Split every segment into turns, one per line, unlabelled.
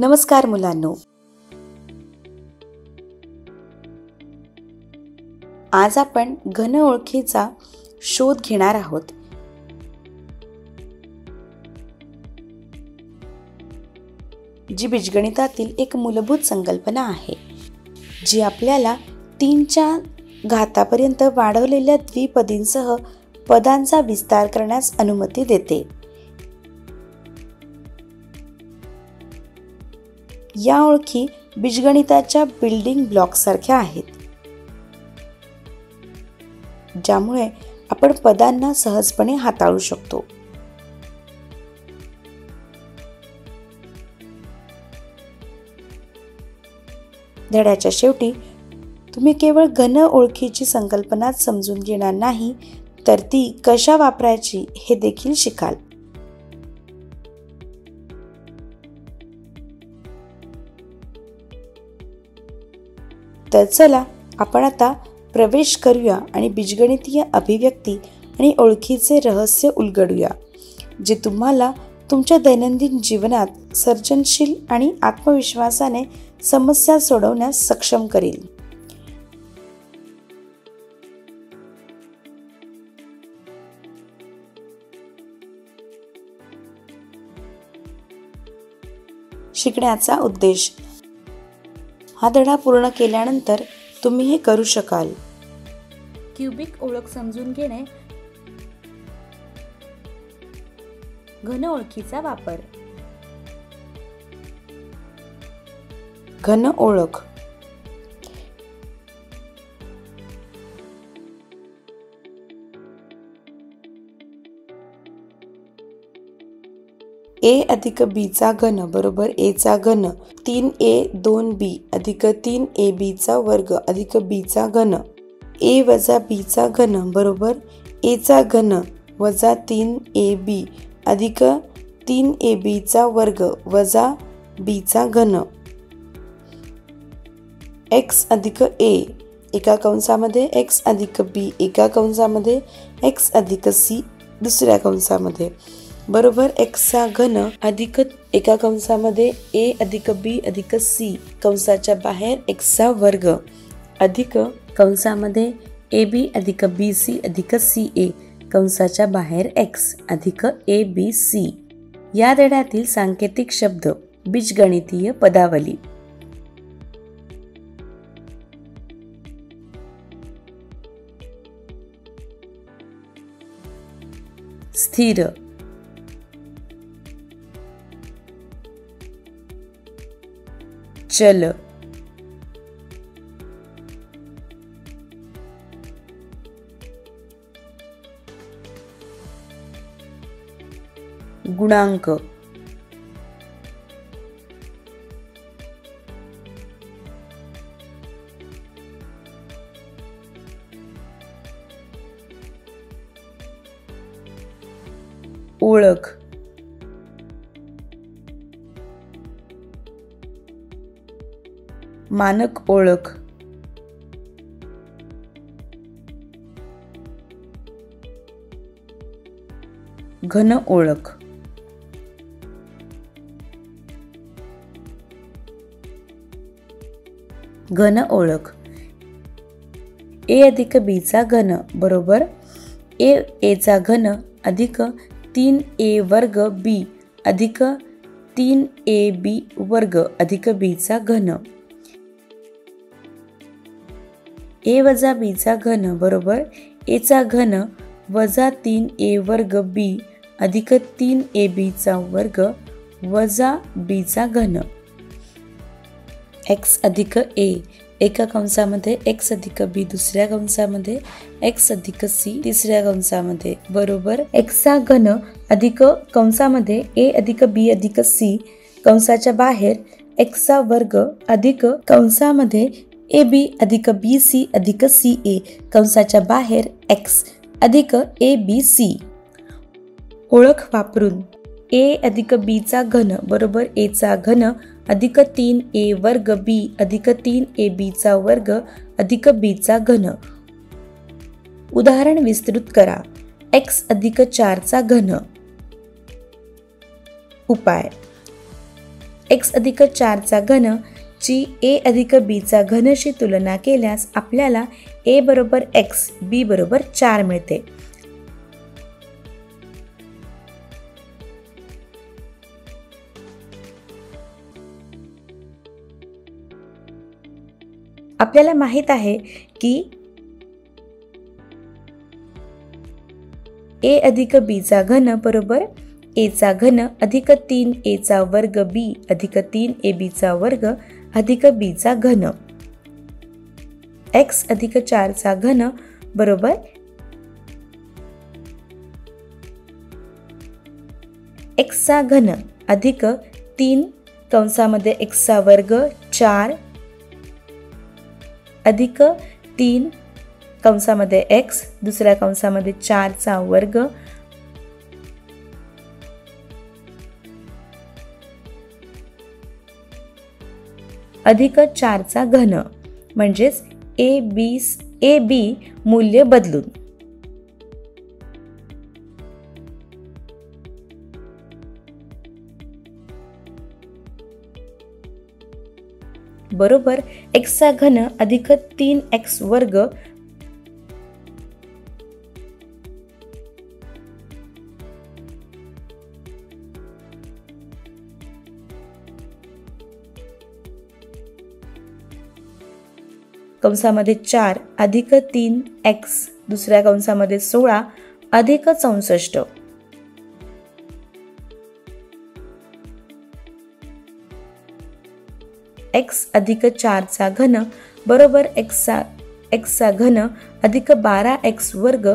नमस्कार मुलांनो, आज आपण घन ओळखीचा शोध घेणार आहोत. जी बीजगणितातील एक मूलभूत संकल्पना आहे, जी आपल्याला 3च्या घातापर्यंत वाढवलेल्या द्विपदींसह पदांचा विस्तार करण्यास अनुमती देते. या ओळखी बीजगणिताच्या बिल्डिंग ब्लॉक सारख्या आहेत, ज्यामुळे आपण पदांना सहजपणे हाताळू शकतो. धड्याच्या शेवटी तुम्ही केवळ घन ओळखीची संकल्पना समजून घेणार नाही, तर ती कशा वापरायची हे देखील शिकाल. तर चला आपण आता प्रवेश करूया आणि बीजगणितीय अभिव्यक्ती आणि ओळखीचे रहस्य उलगडूया, जे तुम्हाला तुमच्या दैनंदिन जीवनात सर्जनशील आणि आत्मविश्वासाने समस्या सोडवण्यास सक्षम करेल. शिकण्याचा उद्देश. हा धडा पूर्ण केल्यानंतर तुम्ही हे करू शकाल. क्यूबिक ओळख समजून घेणे. घन ओळखीचा वापर. घन ओळख. a अधिक b चा घन बरोबर a चा घन 3a 2b अधिक 3ab चा वर्ग अधिक b चा घन. a वजा b चा घन बरोबर a चा घन वजा 3ab अधिक 3ab चा वर्ग वजा b चा घन. x अधिक a एका कंसामध्ये x अधिक b एका कंसामध्ये x अधिक c दुसऱ्या कंसामध्ये बरोबर x चा घन अधिक एका कंसामध्ये a अधिक b अधिक c कंसाच्या बाहेर x चा वर्ग अधिक कंसामध्ये ab अधिक bc अधिक ca कंसाच्या बाहेर x अधिक abc. या धड्यातील सांकेतिक शब्द. बीजगणितीय पदावली. स्थिर. चल. गुणांक. ओळख. मानक ओळख. घन ओळख. घन ओळख. a अधिक b चा घन बरोबर a चा घन अधिक 3a वर्ग b अधिक 3ab वर्ग अधिक b चा घन. a वजा b चा घन बरोबर a चा घन वजा 3a वर्ग b अधिक 3ab चा वर्ग वजा b चा घन. x अधिक a एका कंसामध्ये x अधिक b दुसऱ्या कंसामध्ये x अधिक c तिसऱ्या कंसामध्ये बरोबर x चा घन अधिक कंसामध्ये a अधिक b अधिक c कंसाच्या बाहेर x चा वर्ग अधिक कंसामध्ये ab अधिक bc अधिक ca कंसाच्या बाहेर x अधिक abc. ओळख वापरून. a अधिक b चा घन बरोबर a चा घन अधिक 3a वर्ग b अधिक 3ab चा वर्ग अधिक b चा घन. उदाहरण विस्तृत करा. x अधिक 4 चा घन. उपाय. x अधिक 4 चा घन ची a अधिक b चा घनशी तुलना केल्यास आपल्याला a बरोबर x, b बरोबर 4 मिळते. आपल्याला माहित आहे की a अधिक b चा घन बरोबर a चा घन अधिक 3a चा वर्ग b अधिक 3ab चा वर्ग अधिक b चा घन. x अधिक 4 चा घन बरोबर x चा घन अधिक 3 कंसामध्ये x चा वर्ग 4 अधिक 3 कंसामध्ये x दुसऱ्या कंसामध्ये 4 चा वर्ग अधिक 4 चा घन म्हणजेच a b मूल्य बदलून बरोबर x चा घन अधिक 3x वर्ग कंसामध्ये 4 अधिक 3x दुसऱ्या कंसामध्ये 16 अधिक 64 x अधिक 4 चा घन बरोबर x चा घन अधिक 12x वर्ग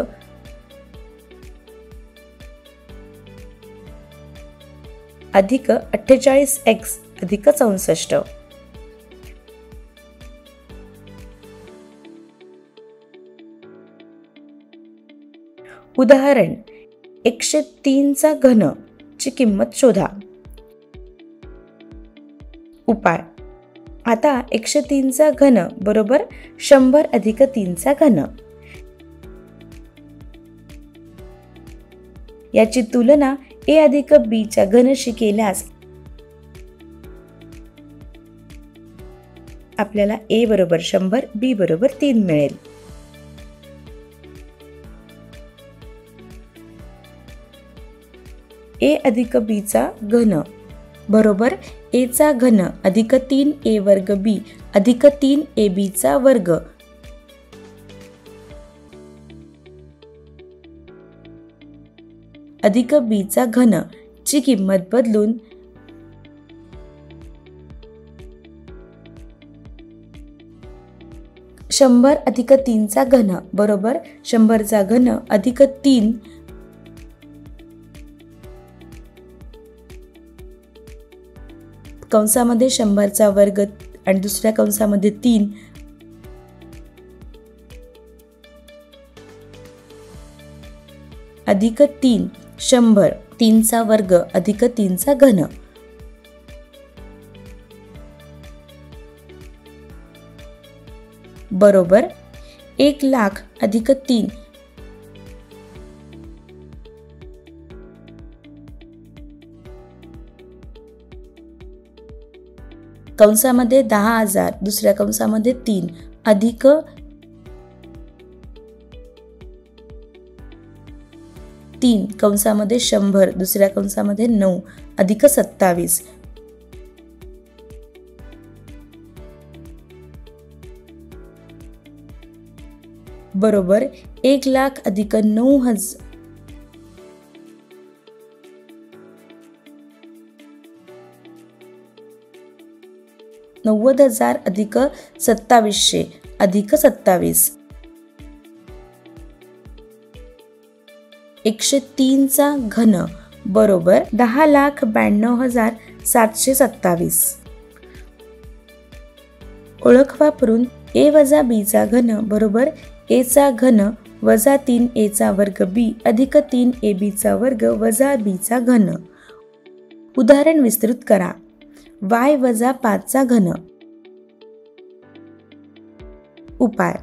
अधिक 48x अधिक 64. उदाहरण 103 चा घन ची किंमत शोधा. उपाय. आता 103 चा घन बरोबर 100 अधिक 3 चा घन. याची तुलना a अधिक b च्या घनशी केल्यास आपल्याला a बरोबर 100 b बरोबर 3 मिळेल. a अधिक b चा घन बरोबर a चा घन अधिक 3a वर्ग b अधिक 3ab चा वर्ग अधिक b चा घन ची किंमत बदलून 100 अधिक 3 चा घन बरोबर 100 चा घन अधिक 3 कंसामध्ये 100 चा वर्ग आणि दुसऱ्या कंसामध्ये 3 अधिक 3 100 3 चा वर्ग अधिक 3 चा घन बरोबर 1 लाख अधिक 3 कंसामध्ये 10,000 दुसऱ्या कंसामध्ये 3 अधिक 3 कंसामध्ये 100 दुसऱ्या कंसामध्ये 9 अधिक 27 बरोबर 1 लाख अधिक 9,000 90,000 अधिक 2700 अधिक 27 103 चा घन बरोबर 10,92,727. ओळख वापरून a वजा b चा घन बरोबर a चा घन वजा 3a चा वर्ग b अधिक 3ab चा वर्ग वजा b चा घन. उदाहरण विस्तृत करा. y वजा 5 चा घन. उपाय.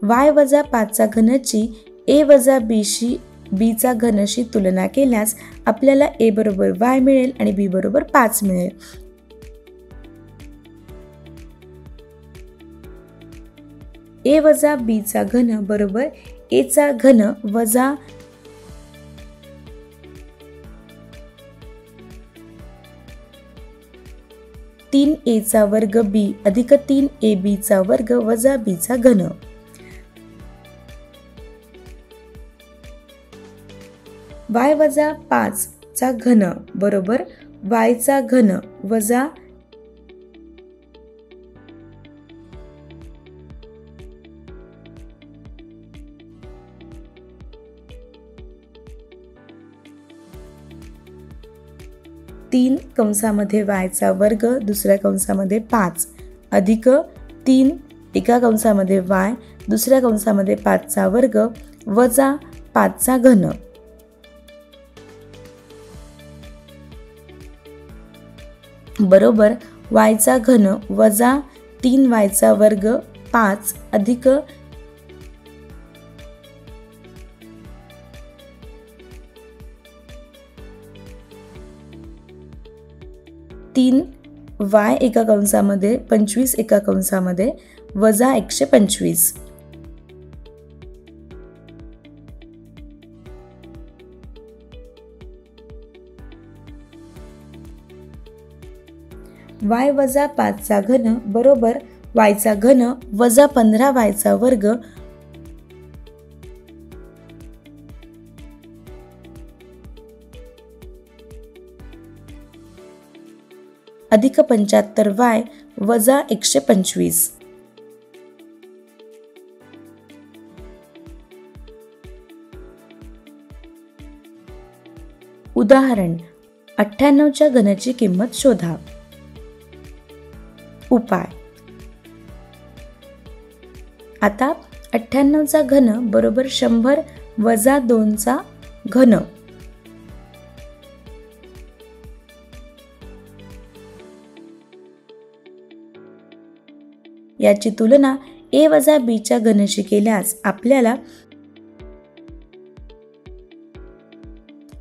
y वजा 5 चा घनची a वजा b शी बीचा घनशी तुलना केल्यास आपल्याला ए बरोबर y मिळेल आणि बी बरोबर 5 मिळेल. ए वजा बी चा घन बरोबर ए चा घन वजा 3a चा वर्ग बी अधिक 3ab चा वर्ग वजा b चा घन. y वजा 5 चा घन बरोबर y चा घन वजा 3 कंसामध्ये y चा वर्ग दुसऱ्या कंसामध्ये 5 अधिक 3 एका कंसामध्ये y दुसऱ्या कंसामध्ये 5 चा वर्ग वजा 5 चा घन. बरोबर y चा घन वजा 3y चा वर्ग 5 अधिक 3y एका कंसामध्ये 25 एका कंसामध्ये वजा 125. y वजा 5 चा घन बरोबर y चा घन वजा 15y चा वर्ग अधिक 75y वजा 125. उदाहरण 98 च्या घनाची किंमत शोधा. उपाय. आता 98 चा घन बरोबर 100 वजा 2 चा घन. याची तुलना a वजा b च्या घनशी केल्यास आपल्याला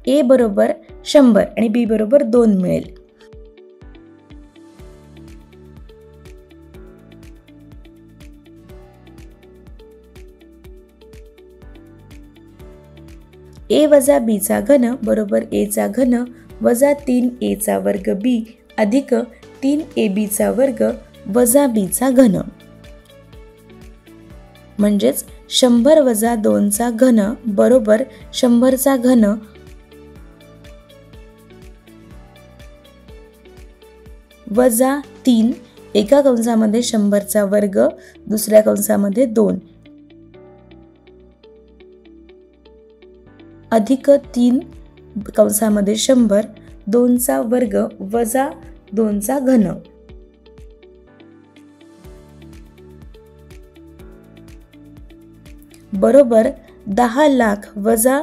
a बरोबर 100 आणि b बरोबर 2 मिळेल. a वजा b चा घन बरोबर a चा घन वजा 3a चा वर्ग b अधिक 3ab चा वर्ग वजा b चा घन. म्हणजेच 100 वजा 2 चा घन बरोबर 100 चा घन वजा 3 एका कंसामध्ये 100 चा वर्ग दुसऱ्या कंसामध्ये 2 अधिक 3 कंसामध्ये 100 2 चा वर्ग वजा 2 चा घन. बरोबर 10 लाख वजा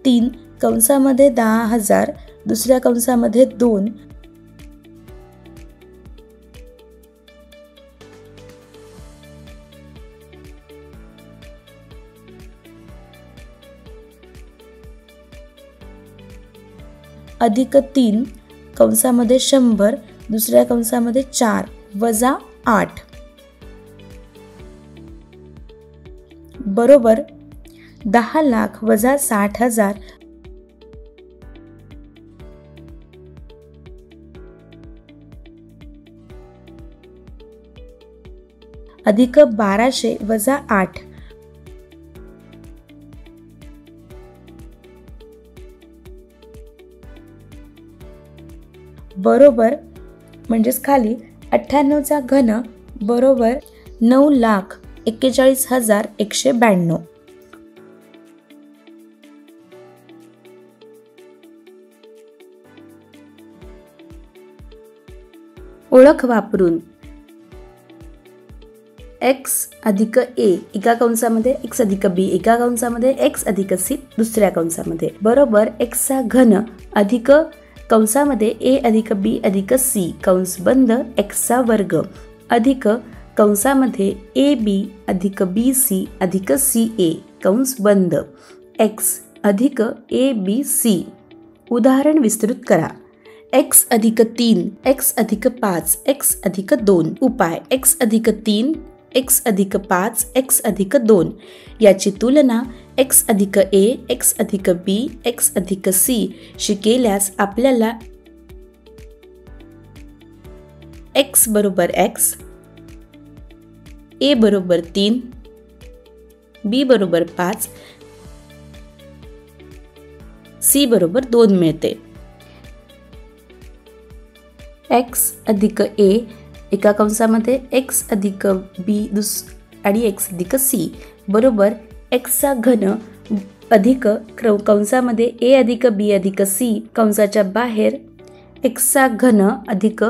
3 कंसामध्ये 10,000 दुसऱ्या कंसामध्ये 2 अधिक 3 कंसामध्ये 100 दुसऱ्या कंसामध्ये 4 वजा 8 बरोबर 10 लाख वजा 60,000 अधिक 1200 वजा 8 बरोबर म्हणजेच खाली 98 चा घन बरोबर 9,41,192. ओळख वापरून x अधिक a एका कंसामध्ये x अधिक b एका कंसामध्ये x अधिक c दुसऱ्या कंसामध्ये बरोबर x चा घन अधिक कंसामध्ये a अधिक b अधिक c कंस बंद x चा वर्ग अधिक कंसामध्ये ab अधिक bc अधिक ca कंस बंद x अधिक ए बी सी. उदाहरण विस्तृत करा. x अधिक 3 x अधिक 5 x अधिक 2. उपाय x अधिक 3 x अधिक 5 x अधिक 2 याची तुलना x अधिक a x अधिक b x अधिक c शी केल्यास आपल्याला x बरोबर x, a बरोबर 3, b बरोबर 5, c बरोबर 2 मिळते. x अधिक a एका कंसामध्ये x अधिक b आणि x अधिक c बरोबर x चा घन अधिक कंसामध्ये a अधिक b अधिक c कंसाच्या बाहेर x चा घन अधिक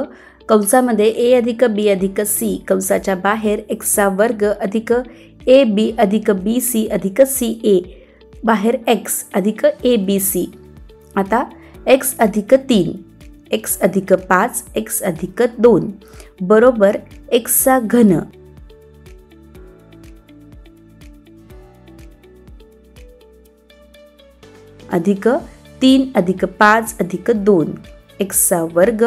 कंसामध्ये a अधिक b अधिक c कंसाच्या बाहेर x चा वर्ग अधिक a b अधिक b c अधिक c a बाहेर x अधिक a b c. आता x अधिक 3 x अधिक 5 x अधिक 2 बरोबर x चा घन अधिक 3 अधिक 5 अधिक 2 x चा वर्ग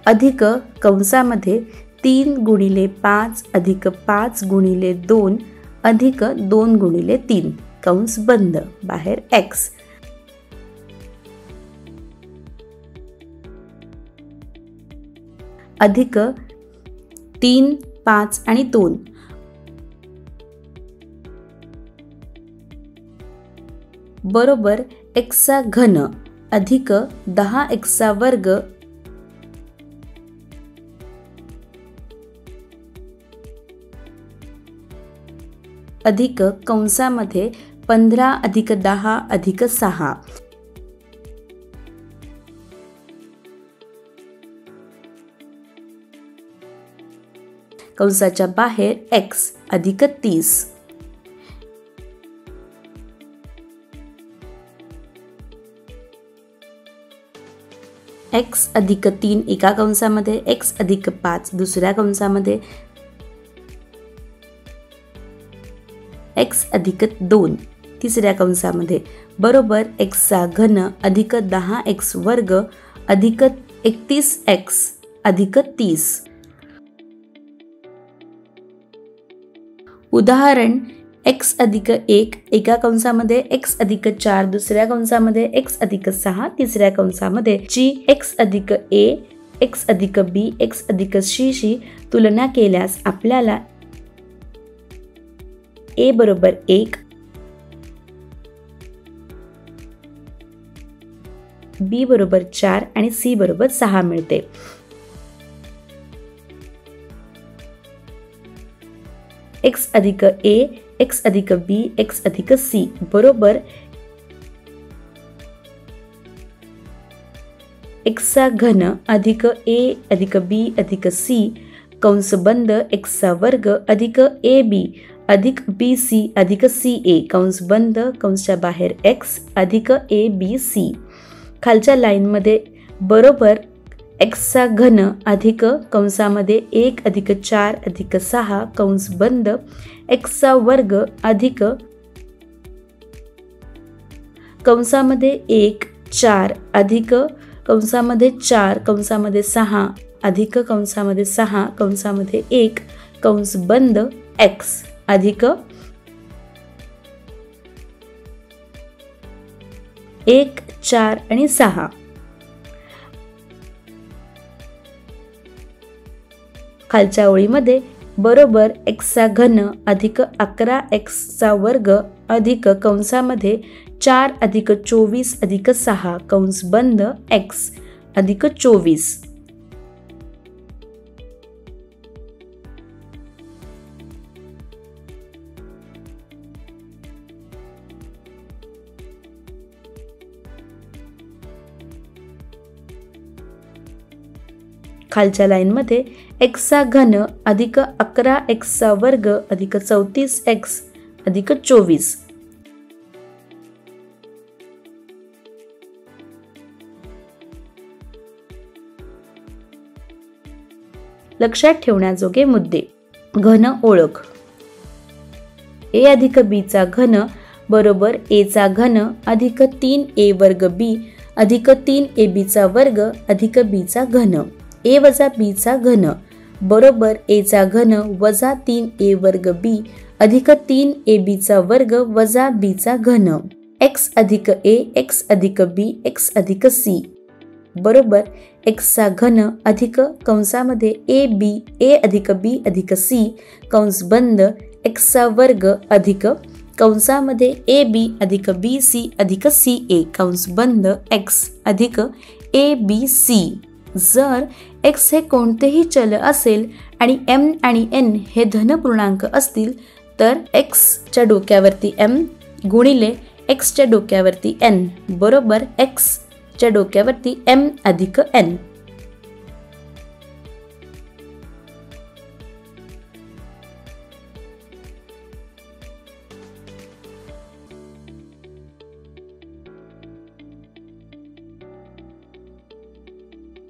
अधिक कंसामध्ये 3 गुणिले 5 अधिक 5 गुणिले 2 अधिक 2 गुणिले 3 कंस बंद बाहेर x अधिक 3 5 आणि 2 बरोबर x चा घन अधिक 10x चा वर्ग अधिक कंसामध्ये 15 अधिक 10 अधिक 6 कंसाच्या बाहेर x अधिक 30. x अधिक 3 एका कंसामध्ये x अधिक 5 दुसऱ्या कंसामध्ये x अधिक 2 तिसऱ्या कंसामध्ये बरोबर x चा घन अधिक 10x वर्ग अधिक 31x अधिक 30. उदाहरण x अधिक 1 एका कंसामध्ये x अधिक 4 दुसऱ्या कंसामध्ये x अधिक 6 तिसऱ्या कंसामध्ये ची x अधिक a x अधिक b x अधिक c शी तुलना केल्यास आपल्याला a बरोबर 1, b बरोबर 4 आणि c बरोबर 6 मिळते. x अधिक a x अधिक b x अधिक c बरोबर x चा घन अधिक a अधिक b अधिक c कंस बंद x चा वर्ग अधिक a b अधिक b c अधिक c a कंस बंद कंसच्या बाहेर x अधिक a b c. खालच्या लाईनमध्ये बरोबर x चा घन अधिक कंसामध्ये 1 अधिक 4 अधिक 6 कंस बंद x चा वर्ग अधिक कंसामध्ये 1 4 अधिक कंसामध्ये 4 कंसामध्ये 6 अधिक कंसामध्ये 6 कंसामध्ये 1 कंस बंद x अधिक 1 4 आणि 6. खालच्या ओळीमध्ये बरोबर x चा घन अधिक 11x चा वर्ग अधिक कंसामध्ये 4 अधिक 24 अधिक 6 कंस बंद x अधिक 24. खालच्या लाईनमध्ये x चा घन अधिक 11x चा वर्ग अधिक 34x अधिक 24. लक्षात ठेवण्याजोगे मुद्दे. घन ओळख. a अधिक b चा घन बरोबर ए चा घन अधिक 3a वर्ग बी अधिक 3ab चा वर्ग अधिक b चा घन. a वजा b चा घन बरोबर ए चा घन वजा 3a वर्ग बी अधिक 3ab चा वर्ग वजा b चा घन. x अधिक a x अधिक b x अधिक c बरोबर x चा घन अधिक कंसामध्ये a अधिक b अधिक c कंस बंद x चा वर्ग अधिक कंसामध्ये ab अधिक bc अधिक ca कंस बंद x अधिक abc. जर x हे कोणतेही चल असेल आणि m आणि n हे धन पूर्णांक असतील तर x च्या डोक्यावरती m गुणिले x च्या डोक्यावरती n बरोबर x च्या डोक्यावरती m अधिक n.